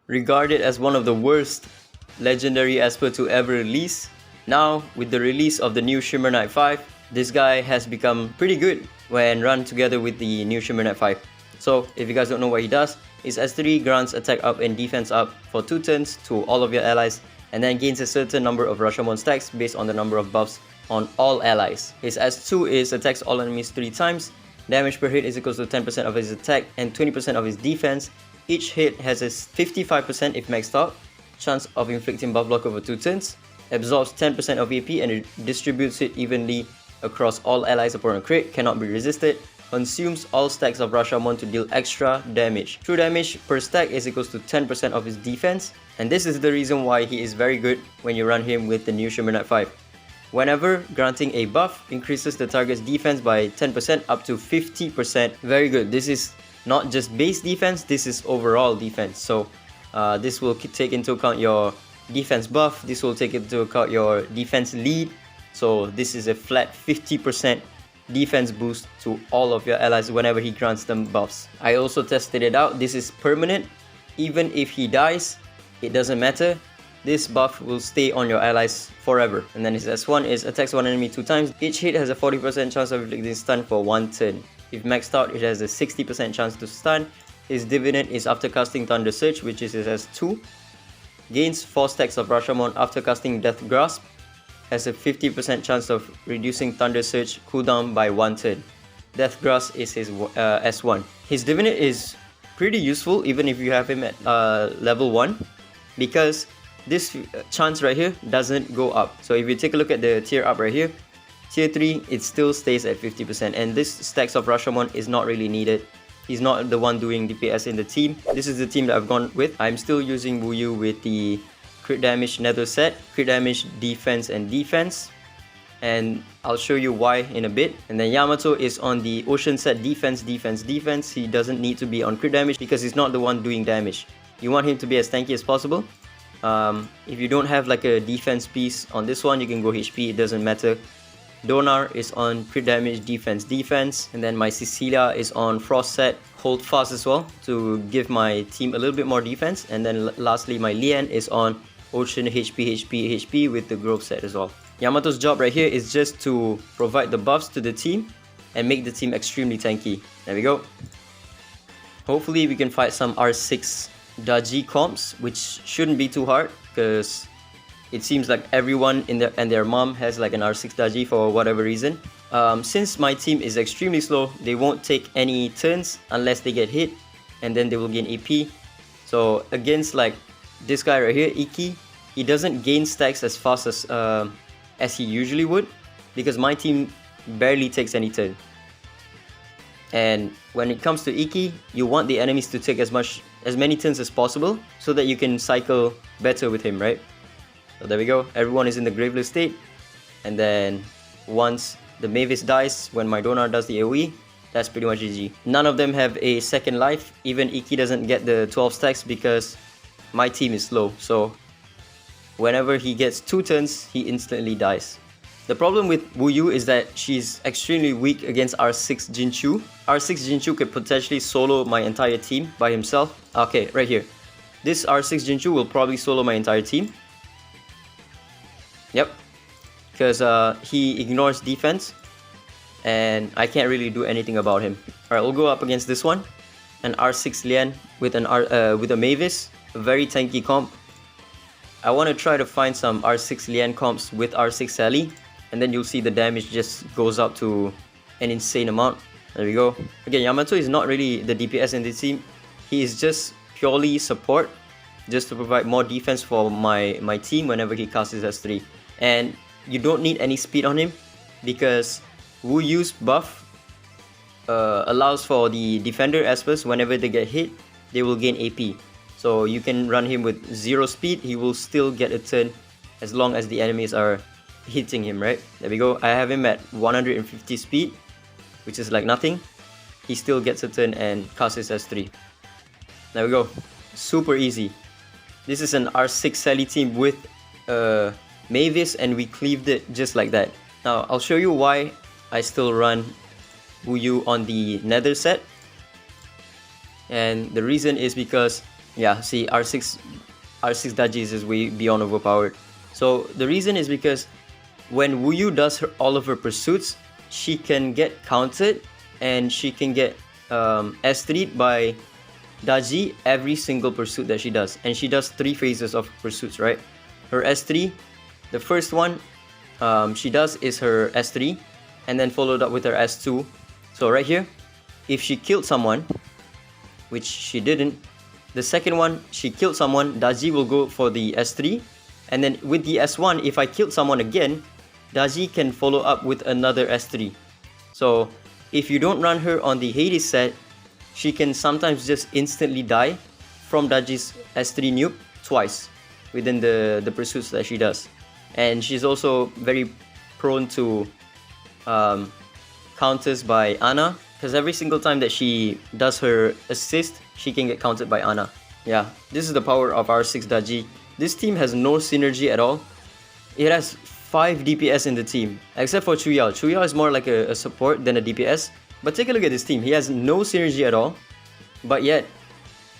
regarded as one of the worst legendary Asper to ever release. Now, with the release of the new Shimmer Knight 5, this guy has become pretty good when run together with the new Shimmer Knight 5. So, if you guys don't know what he does, his S3 grants attack up and defense up for 2 turns to all of your allies, and then gains a certain number of Rashomon stacks based on the number of buffs on all allies. His S2 is attacks all enemies 3 times, damage per hit is equals to 10% of his attack and 20% of his defense. Each hit has a 55% if maxed out chance of inflicting buff block over 2 turns, absorbs 10% of AP and distributes it evenly across all allies upon a crit, cannot be resisted, consumes all stacks of Rashomon to deal extra damage. True damage per stack is equals to 10% of his defense, and this is the reason why he is very good when you run him with the new Shimmer Knight 5. Whenever granting a buff increases the target's defense by 10% up to 50%. Very good. This is not just base defense, this is overall defense. So this will take into account your defense buff, this will take into account your defense lead. So this is a flat 50% defense boost to all of your allies whenever he grants them buffs. I also tested it out. This is permanent. Even if he dies, it doesn't matter. This buff will stay on your allies forever. And then his S1 is attacks one enemy 2 times. Each hit has a 40% chance of inflicting stun for 1 turn. If maxed out, it has a 60% chance to stun. His dividend is after casting Thunder Surge, which is his S2. Gains 4 stacks of Rashomon after casting Death Grasp. Has a 50% chance of reducing Thunder Surge cooldown by 1 turn. Death Grasp is his S1. His dividend is pretty useful even if you have him at level 1, because this chance right here doesn't go up. So if you take a look at the tier up right here, tier 3, it still stays at 50%, and this stacks of Rashomon is not really needed. He's not the one doing DPS in the team. This is the team that I've gone with. I'm still using Wu Yu with the crit damage nether set, crit damage, defense and defense, and I'll show you why in a bit. And then Yamato is on the ocean set, defense, defense, defense. He doesn't need to be on crit damage because he's not the one doing damage. You want him to be as tanky as possible. If you don't have like a defense piece on this one, you can go HP, it doesn't matter. Donar is on crit damage, defense, defense, and then my Cecilia is on frost set, hold fast as well to give my team a little bit more defense. And then lastly, my Lian is on ocean, HP, HP, HP with the grove set as well. Yamato's job right here is just to provide the buffs to the team and make the team extremely tanky. There we go. Hopefully we can fight some R6 Daji comps, which shouldn't be too hard because it seems like everyone in their mom has like an R6 Daji for whatever reason. Since my team is extremely slow, they won't take any turns unless they get hit, and then they will gain AP. So against like this guy right here, Iki, he doesn't gain stacks as fast as he usually would, because my team barely takes any turn. And when it comes to Iki, you want the enemies to take as many turns as possible so that you can cycle better with him, right? So there we go, everyone is in the Graveless state, and then once the Mavis dies, when my Donar does the AoE, that's pretty much GG. None of them have a second life. Even Iki doesn't get the 12 stacks because my team is slow, so whenever he gets 2 turns, he instantly dies. The problem with Wu Yu is that she's extremely weak against R6 Jinchu. R6 Jinchu could potentially solo my entire team by himself. Okay, right here. This R6 Jinchu will probably solo my entire team. Yep, because he ignores defense and I can't really do anything about him. Alright, we'll go up against this one. An R6 Lian with a Mavis, a very tanky comp. I want to try to find some R6 Lian comps with R6 Sally, and then you'll see the damage just goes up to an insane amount. There we go. Again, Yamato is not really the DPS in this team. He is just purely support, just to provide more defense for my team whenever he casts his S3. And you don't need any speed on him because Wu Yu's buff allows for the defender Aspers, whenever they get hit, they will gain AP. So you can run him with 0 speed, he will still get a turn as long as the enemies are hitting him, right? There we go. I have him at 150 speed, which is like nothing. He still gets a turn and casts his S3. There we go. Super easy. This is an R6 Sally team with Mavis, and we cleaved it just like that. Now I'll show you why I still run Wu Yu on the Nether set. And the reason is because Yeah, see, R6 Ggez is way beyond overpowered. So the reason is because when Wu Yu does all of her pursuits, she can get counted and she can get S3'd by Daji every single pursuit that she does. And she does 3 phases of pursuits, right? Her S3, the first one she does is her S3, and then followed up with her S2. So right here, if she killed someone, which she didn't, the second one, she killed someone, Daji will go for the S3, and then with the S1, if I killed someone again, Daji can follow up with another S3. So if you don't run her on the Hades set, she can sometimes just instantly die from Daji's S3 nuke twice within the pursuits that she does. And she's also very prone to counters by Ana, because every single time that she does her assist, she can get countered by Ana. Yeah, this is the power of R6 Daji. This team has no synergy at all. It has 5 DPS in the team, except for Chuyao. Chuyao is more like a support than a DPS. But take a look at this team. He has no synergy at all, but yet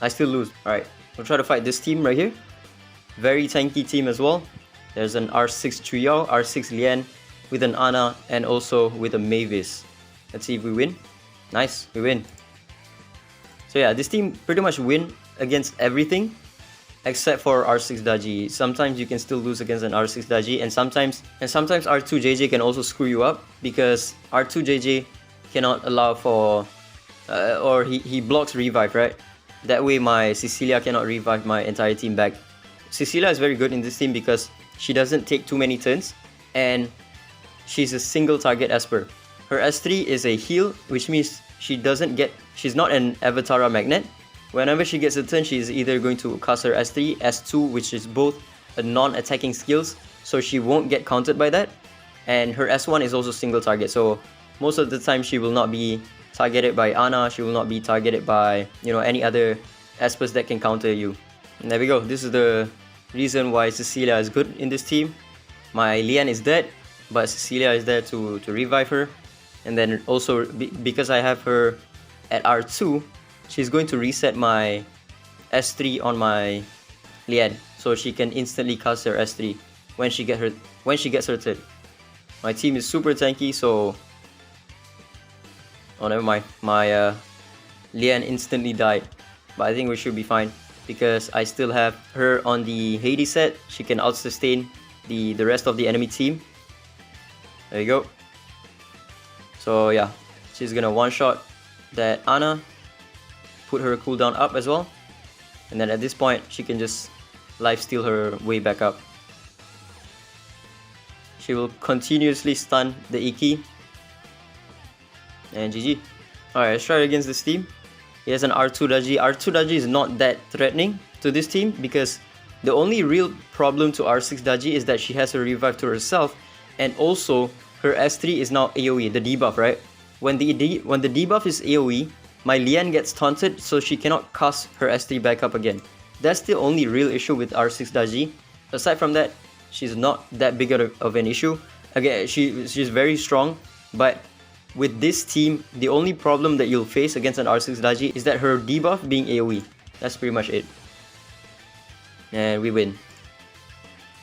I still lose. Alright, we'll try to fight this team right here. Very tanky team as well. There's an R6 Chuyao, R6 Lian with an Ana, and also with a Mavis. Let's see if we win. Nice, we win. So yeah, this team pretty much win against everything except for R6 Daji. Sometimes you can still lose against an R6 Daji, and sometimes R2 JJ can also screw you up because R2 JJ cannot allow for or he blocks revive, right? That way my Cecilia cannot revive my entire team back. Cecilia is very good in this team because she doesn't take too many turns and she's a single target Asper. Her S3 is a heal, which means she's not an Avatara magnet. Whenever she gets a turn, she's either going to cast her S3, S2, which is both a non-attacking skills, so she won't get counted by that. And her S1 is also single target, so most of the time she will not be targeted by Ana, she will not be targeted by, you know, any other Aspers that can counter you. And there we go. This is the reason why Cecilia is good in this team. My Lian is dead, but Cecilia is there to revive her. And then also because I have her at R2, she's going to reset my S3 on my Lian, so she can instantly cast her S3 when she gets her turn. My team is super tanky, so oh never mind. My Lian instantly died, but I think we should be fine because I still have her on the Hades set. She can out-sustain the rest of the enemy team. There you go. So yeah, she's gonna one-shot that Ana, put her cooldown up as well, and then at this point she can just lifesteal her way back up. She will continuously stun the Iki, and GG. Alright, let's try against this team. He has an R2 Daji. R2 Daji is not that threatening to this team because the only real problem to R6 Daji is that she has a revive to herself, and also her S3 is now AoE, the debuff, right? When the debuff is AoE, my Lian gets taunted, so she cannot cast her S3 back up again. That's the only real issue with R6 Daji. Aside from that, she's not that big of an issue. Again, she's very strong, but with this team, the only problem that you'll face against an R6 Daji is that her debuff being AoE. That's pretty much it. And we win.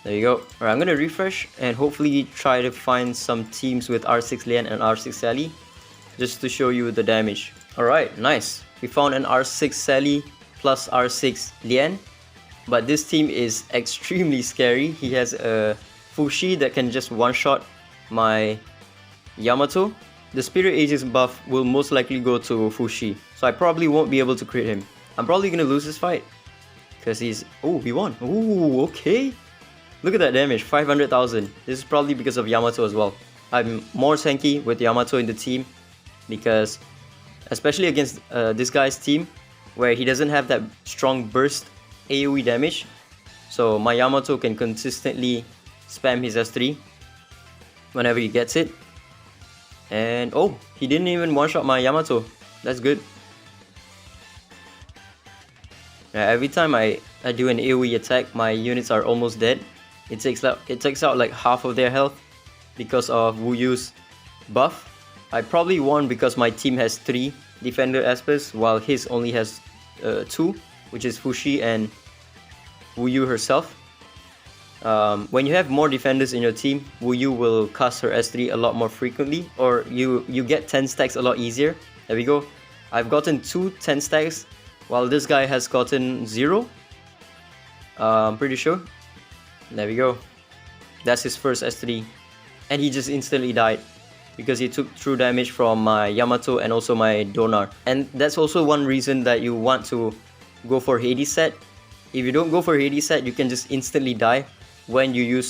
There you go. Alright, I'm gonna refresh and hopefully try to find some teams with R6 Lian and R6 Sally, just to show you the damage. Alright, nice. We found an R6 Sally plus R6 Lian, but this team is extremely scary. He has a Fushi that can just one-shot my Yamato. The Spirit Aegis buff will most likely go to Fushi, so I probably won't be able to crit him. I'm probably gonna lose this fight because he's... Oh, we won. Ooh, okay. Look at that damage, 500,000. This is probably because of Yamato as well. I'm more tanky with Yamato in the team because, especially against this guy's team, where he doesn't have that strong burst AoE damage, so my Yamato can consistently spam his S3 whenever he gets it. And oh, he didn't even one-shot my Yamato. That's good. Every time I do an AoE attack, my units are almost dead. It takes out like half of their health because of Wu Yu's buff. I probably won because my team has 3 Defender Aspers while his only has 2. which is Fushi and Wu Yu herself. When you have more defenders in your team, Wu Yu will cast her S3 a lot more frequently, or you get 10 stacks a lot easier. There we go. I've gotten 2 10 stacks, while this guy has gotten 0. I'm pretty sure. There we go. That's his first S3. And he just instantly died because he took true damage from my Yamato and also my Donar. And that's also one reason that you want to go for Hades set. If you don't go for Hades set, you can just instantly die when you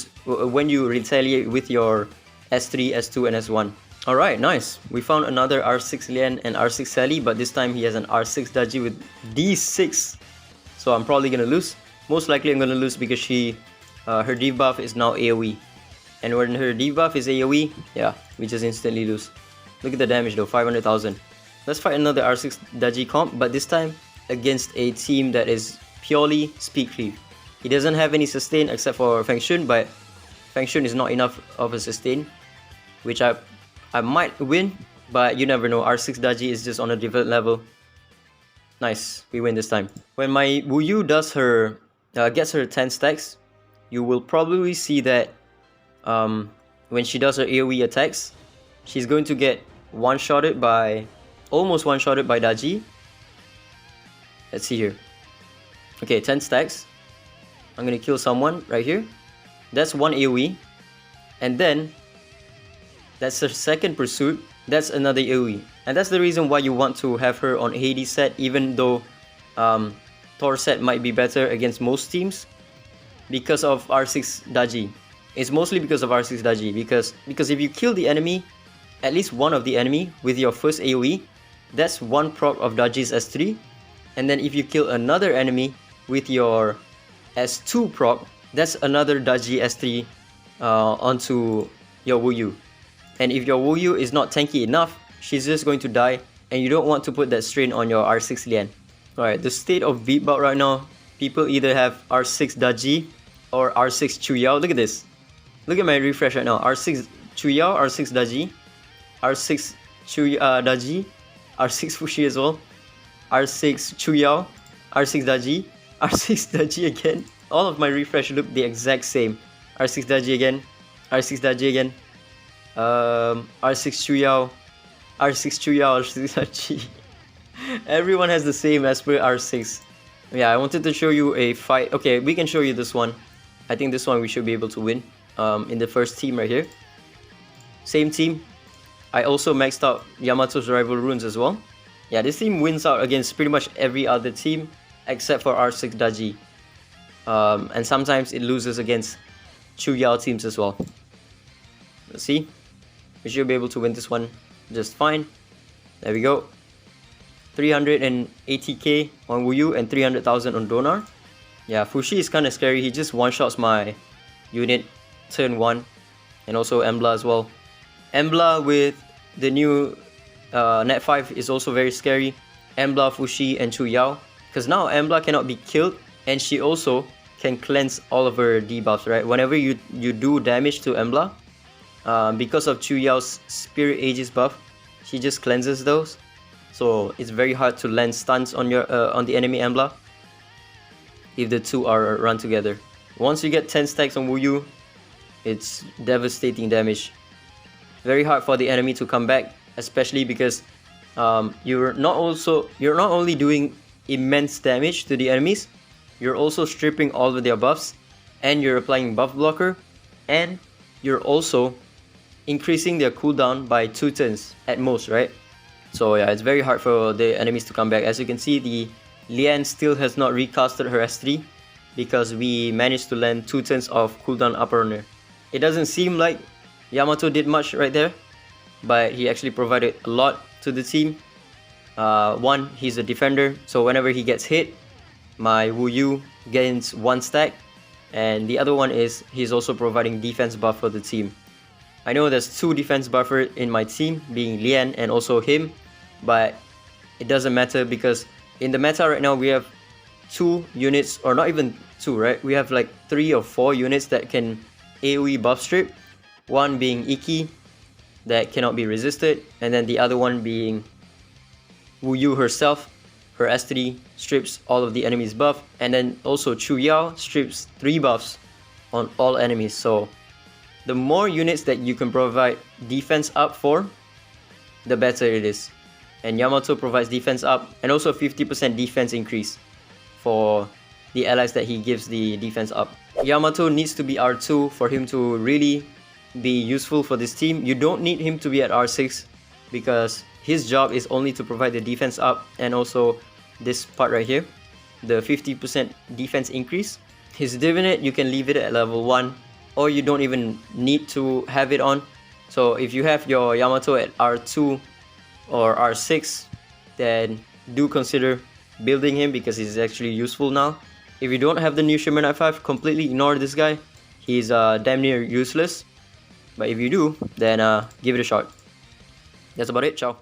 retaliate with your S3, S2 and S1. Alright, nice. We found another R6 Lian and R6 Sally, but this time he has an R6 Daji with D6. So I'm probably gonna lose. Most likely I'm gonna lose because her debuff is now AoE. And when her debuff is AoE, yeah, we just instantly lose. Look at the damage though, 500,000. Let's fight another R6 Daji comp, but this time against a team that is purely speed cleave. He doesn't have any sustain except for Feng Shun, but Feng Shun is not enough of a sustain, which I might win, but you never know. R6 Daji is just on a different level. Nice, we win this time. When my Wu Yu does her gets her 10 stacks, you will probably see that when she does her AoE attacks, she's going to get almost one-shotted by Daji. Let's see here. Okay, 10 stacks. I'm gonna kill someone right here. That's 1 AoE. And then that's her second pursuit. That's another AoE. And that's the reason why you want to have her on Hades set, even though Thor set might be better against most teams, because of R6 Daji. It's mostly because of R6 Daji, because if you kill the enemy, at least one of the enemy with your first AoE, that's one proc of Daji's S3. And then if you kill another enemy with your S2 proc, that's another Daji S3 onto your Wu Yu. And if your Wu Yu is not tanky enough, she's just going to die, and you don't want to put that strain on your R6 Lian. Alright, the state of beatbout right now, people either have R6 Daji or R6 Chuyao. Look at this. Look at my refresh right now. R6 Chuyao, R6 Daji, R6 Daji, R6 Fushi as well, R6 Chuyao, R6 Daji, R6 Daji again. All of my refresh look the exact same. R6 Daji again, R6 Daji again, R6 Chuyao, R6 Chuyao, R6 Daji. Everyone has the same Asper R6. Yeah, I wanted to show you a fight. Okay, we can show you this one. I think this one we should be able to win. In the first team right here. Same team. I also maxed out Yamato's rival runes as well. Yeah, this team wins out against pretty much every other team except for R6 Daji. And sometimes it loses against Chuyao teams as well. Let's see. We should be able to win this one just fine. There we go. 380k on Wu Yu and 300,000 on Donar. Yeah, Fushi is kind of scary. He just one-shots my unit turn 1, and also Embla as well. Embla with the new net 5 is also very scary. Embla, Fushi and Chuyao, because now Embla cannot be killed, and she also can cleanse all of her debuffs, right? Whenever you do damage to Embla, because of Chuyao's Spirit Aegis buff, she just cleanses those, so it's very hard to land stuns on your on the enemy Embla if the two are run together. Once you get 10 stacks on Wu Yu, it's devastating damage. Very hard for the enemy to come back, especially because you're not only doing immense damage to the enemies, you're also stripping all of their buffs, and you're applying buff blocker, and you're also increasing their cooldown by 2 turns at most, right? So yeah, it's very hard for the enemies to come back. As you can see, the Lian still has not recasted her S3 because we managed to land 2 turns of cooldown up on her. It doesn't seem like Yamato did much right there, but he actually provided a lot to the team. One, he's a defender, so whenever he gets hit, my Wu Yu gains 1 stack, and the other one is he's also providing defense buff for the team. I know there's 2 defense buffers in my team, being Lian and also him, but it doesn't matter because in the meta right now we have 2 units, or not even 2, right? We have like 3 or 4 units that can AoE buff strip. One being Iki, that cannot be resisted, and then the other one being Wu Yu herself, her S3 strips all of the enemies buff, and then also Chu Yao strips 3 buffs on all enemies. So the more units that you can provide defense up for, the better it is. And Yamato provides defense up and also 50% defense increase for the allies that he gives the defense up. Yamato needs to be R2 for him to really be useful for this team. You don't need him to be at R6 because his job is only to provide the defense up and also this part right here, the 50% defense increase. His Divinate, you can leave it at level 1 or you don't even need to have it on. So if you have your Yamato at R2 or R6, then do consider building him because he's actually useful now. If you don't have the new Shimmer Knight 5, completely ignore this guy. He's damn near useless. But if you do, then give it a shot. That's about it. Ciao.